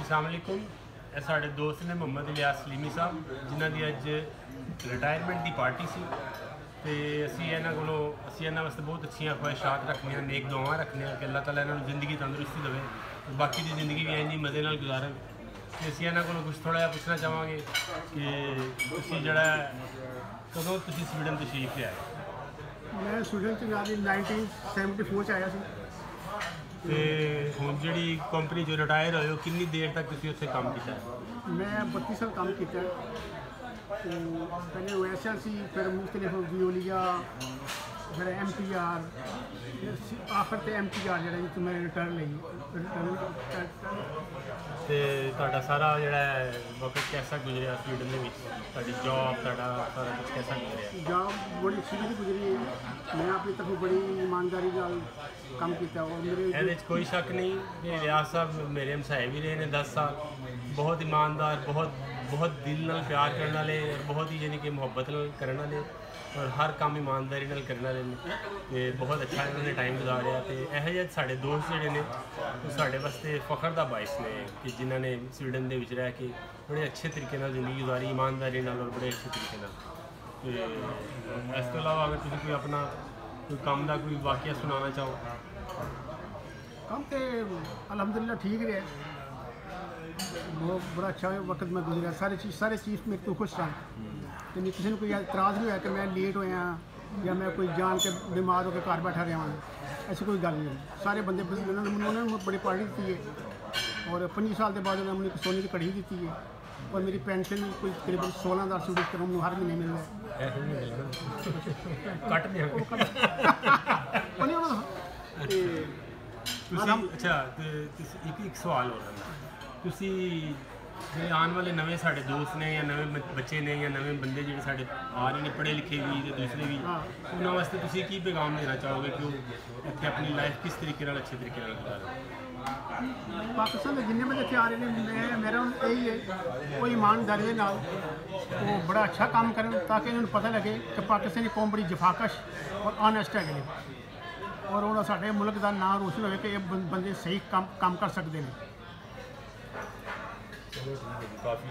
अस्सलामुअलैकुम। ਇਹ ਸਾਡੇ ਦੋਸਤ ਨੇ ਮੁਹੰਮਦ ਇਲਿਆਸ ਸਲੀਮੀ ਸਾਹਿਬ, ਜਿਨ੍ਹਾਂ ਦੀ ਅੱਜ ਰਿਟਾਇਰਮੈਂਟ ਦੀ ਪਾਰਟੀ ਸੀ ਤੇ ਅਸੀਂ ਇਹਨਾਂ ਵਾਸਤੇ ਬਹੁਤ ਅੱਛੀਆਂ ਖੁਆਇਸ਼ਾਤ ਰੱਖਣੀਆਂ, ਨੇਕ ਦੁਆਵਾਂ ਰੱਖਣੀਆਂ ਕਿ ਅੱਲਾਹ ਤਾਲਾ ਇਹਨਾਂ ਨੂੰ ਜ਼ਿੰਦਗੀ ਤੰਦਰੁਸਤੀ ਦੇਵੇ, ਬਾਕੀ ਦੀ ਜ਼ਿੰਦਗੀ ਵੀ ਇੰਝ ਹੀ ਮਜ਼ੇ ਨਾਲ ਗੁਜ਼ਾਰਨ। ਤੇ ਅਸੀਂ ਇਹਨਾਂ ਕੋਲੋਂ ਕੁਝ ਥੋੜ੍ਹਾ ਜਿਹਾ ਪੁੱਛਣਾ ਚਾਹਾਂਗੇ ਕਿ ਤੁਸੀਂ ਕਦੋਂ ਤੁਸੀਂ ਸਵੀਡਨ ਤਸ਼ਰੀਫ ਲਿਆਏ? मैं स्टूडेंट ਨਾਲ 1974 ਚ ਆਇਆ ਸੀ ਤੇ ਹੁਣ ਜਿਹੜੀ ਕੰਪਨੀ 'ਚੋਂ ਰਿਟਾਇਰ ਹੋਏ ਹੋ, ਕਿੰਨੀ ਦੇਰ ਤੱਕ ਤੁਸੀਂ ਉੱਥੇ ਕੰਮ ਕੀਤਾ? ਮੈਂ 32 ਸਾਲ ਕੰਮ ਕੀਤਾ ਤੇ ਪਹਿਲੇ OSL ਸੀ, ਫਿਰ ਮੁਖਤਲਿਫ ਵਿਓਲੀਆ, ਫਿਰ MTR, ਫਿਰ ਆਖਰ ਤੇ MTR ਜਿਹੜਾ ਜਿੱਥੇ ਮੈਂ ਰਿਟਰਨ ਲਈ ਤੇ ਤੁਹਾਡਾ ਸਾਰਾ ਜਿਹੜਾ ਵਕਤ ਕੈਸਾ ਗੁਜ਼ਰਿਆ ਸਵੀਡਨ ਦੇ ਵਿੱਚ? ਤੁਹਾਡੀ ਜੌਬ, ਤੁਹਾਡਾ ਸਾਰਾ ਕੁਝ ਕੈਸਾ ਗੁਜ਼ਰਿਆ? ਜੌਬ ਬੜੀ ਅੱਛੀ ਗੁਜ਼ਰੀ ਹੈ। ਮੈਂ ਆਪਣੀ ਤਰਫੋਂ ਬੜੀ ਇਮਾਨਦਾਰੀ ਨਾਲ ਕੰਮ ਕੀਤਾ ਔਰ ਮੇਰੇ ਇਹਦੇ 'ਚ ਕੋਈ ਸ਼ੱਕ ਨਹੀਂ ਕਿ ਇਲਿਆਸ ਸਾਹਿਬ ਮੇਰੇ ਹਮਸਾਏ ਵੀ ਰਹੇ ਨੇ 10 ਸਾਲ। ਬਹੁਤ ਇਮਾਨਦਾਰ, ਬਹੁਤ ਦਿਲ ਨਾਲ ਪਿਆਰ ਕਰਨ ਵਾਲੇ, ਬਹੁਤ ਹੀ ਯਾਨੀ ਕਿ ਮੁਹੱਬਤ ਨਾਲ ਕਰਨ ਵਾਲੇ ਔਰ ਹਰ ਕੰਮ ਇਮਾਨਦਾਰੀ ਨਾਲ ਕਰਨ ਵਾਲੇ ਨੇ ਤੇ ਬਹੁਤ ਅੱਛਾ ਇਹਨਾਂ ਨੇ ਟਾਈਮ ਗੁਜ਼ਾਰਿਆ। ਤੇ ਇਹੋ ਜਿਹੇ ਸਾਡੇ ਦੋਸਤ ਜਿਹੜੇ ਨੇ ਉਹ ਸਾਡੇ ਵਾਸਤੇ ਫਖਰ ਦਾ ਬਾਇਸ ਨੇ ਕਿ ਜਿਨ੍ਹਾਂ ਨੇ ਸਵੀਡਨ ਦੇ ਵਿੱਚ ਰਹਿ ਕੇ ਬੜੇ ਅੱਛੇ ਤਰੀਕੇ ਨਾਲ ਜ਼ਿੰਦਗੀ ਗੁਜ਼ਾਰੀ, ਇਮਾਨਦਾਰੀ ਨਾਲ ਔਰ ਬੜੇ ਅੱਛੇ ਤਰੀਕੇ ਨਾਲ। ਤੇ ਇਸ ਤੋਂ ਇਲਾਵਾ ਅਗਰ ਤੁਸੀਂ ਕੋਈ ਆਪਣਾ ਕੋਈ ਕੰਮ ਦਾ ਕੋਈ ਵਾਕਿਆ ਸੁਣਾਉਣਾ ਚਾਹੋ? ਕੰਮ ਤੇ ਅਲਹਮਦੁਲਿल्लाह ठीक रहा, बहुत बड़ा अच्छा वक्त मैं गुजरा। सारे चीज़ मेरे को खुश हैं तो नहीं, किसी ने कोई इतराज़ नहीं होया कि मैं लेट होया या मैं कोई जान के बीमार होकर घर बैठा रहा। ऐसी कोई गल नहीं। सारे बंदे उन्होंने बड़ी पार्टी दी है और 25 साल के बाद उन्होंने एक सोने की कड़ी दी है और मेरी पेंशन कोई तकरीबन 16,000 स्टूडेंट को हर महीने मिल रहा है। ਅੱਛਾ, ਇੱਕ ਸਵਾਲ ਹੋ ਰਿਹਾ, ਤੁਸੀਂ ਜਿਹੜੇ ਆਉਣ ਵਾਲੇ ਨਵੇਂ ਸਾਡੇ ਦੋਸਤ ਨੇ ਜਾਂ ਨਵੇਂ ਬੱਚੇ ਨੇ ਜਾਂ ਨਵੇਂ ਬੰਦੇ ਜਿਹੜੇ ਸਾਡੇ ਆ ਰਹੇ ਨੇ ਪੜ੍ਹੇ ਲਿਖੇ ਵੀ ਤੇ ਦੂਸਰੇ ਵੀ, ਉਹਨਾਂ ਵਾਸਤੇ ਤੁਸੀਂ ਕੀ ਪੈਗਾਮ ਦੇਣਾ ਚਾਹੋਗੇ ਕਿ ਉਹ ਇੱਥੇ ਆਪਣੀ ਲਾਈਫ ਕਿਸ ਤਰੀਕੇ ਨਾਲ ਅੱਛੇ ਤਰੀਕੇ ਨਾਲ ਗੁਜ਼ਾਰਨ? ਪਾਕਿਸਤਾਨ ਦੇ ਜਿੰਨੇ ਬੰਦੇ ਇੱਥੇ ਆ ਰਹੇ ਨੇ, ਮੇਰਾ ਇਹੀ ਹੈ ਉਹ ਇਮਾਨਦਾਰੀ ਦੇ ਨਾਲ ਉਹ ਬੜਾ ਅੱਛਾ ਕੰਮ ਕਰਨ ਤਾਂ ਕਿ ਇਹਨਾਂ ਨੂੰ ਪਤਾ ਲੱਗੇ ਕਿ ਪਾਕਿਸਤਾਨੀ ਕੌਮ ਬੜੀ ਜਫਾਕਸ਼ ਔਰ ਆਨੈਸਟ ਹੈਗੇ ਨੇ ਔਰ ਉਹਨਾਂ ਸਾਡੇ ਮੁਲਕ ਦਾ ਨਾਮ ਰੋਸ਼ਨ ਹੋਵੇ ਕਿ ਇਹ ਬੰਦੇ ਸਹੀ ਕੰਮ ਕਰ ਸਕਦੇ ਨੇ। ਕਾਫੀ